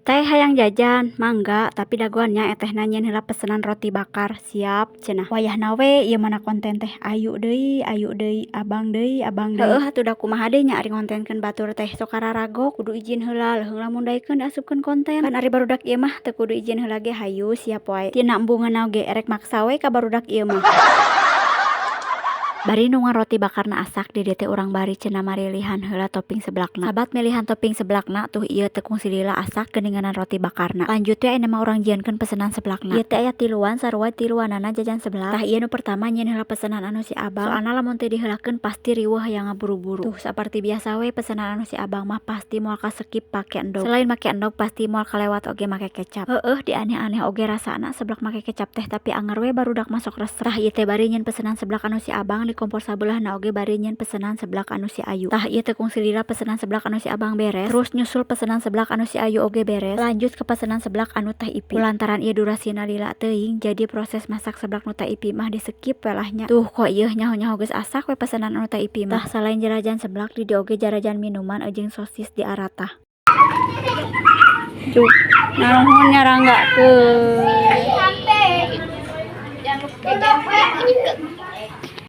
Teh hayang jajan, mangga, tapi dagoannya eteh nanyain heula pesenan roti bakar. Siap cenah. Wayahna we ieu mana konten teh ayu deui, abang deui, abang deui. Heueuh atuh da kumaha deui nya ari ngontenkeun batur teh sok kararago kudu izin heula, leuheung lamun daekeun asupkeun konten. Kan ari barudak ieu mah teu kudu izin heula ge hayu siap wae. Tina embungeunna oge erek maksa we ka barudak ieu mah. Bari nungan roti bakarna asak di DT urang bari cenah marilihan heula topping seblakna. Sabat milihan topping seblakna tuh ieu tepung silila asak geuninganan roti bakarna. Lanjut we aya mah urang jieunkeun pesenan seblakna. Ieu teh aya tiluan sarua tiluanana jajan seblak. Tah ieu nu pertama nyieun heula pesenan anu si abang. Soalna lamun teu diheulakeun pasti riweuh hayang ngaburu-buru. Tuh saperti biasa we pesenan anu si abang mah pasti moal kaseskip pake endog. Selain make endog pasti moal kalewat oge make kecap. Heueuh di aneh-aneh oge rasana seblak make kecap teh tapi anger we barudak masok resep. Tah ieu teh bari nyieun pesenan seblak anu si abang di kompor sabelahna oge bari nyieun pesenan seblak anu si Ayu. Tah ieu tepung silila pesenan seblak anu si abang beres. Terus nyusul pesenan seblak anu si Ayu oge beres. Lanjut ke pesenan seblak anu teh ipi. Lantaran ieu durasina lila teuing, jadi proses masak seblak nu teh ipi mah di skip we lah nya. Tuh kok ieu nyaho-nyaho geus asak we pesenan anu teh ipi mah. Tah selain jarajan seblak di oge jarajan minuman jeung sosis di aratah. Juk, naon nyaranggakeun. Jangan lupa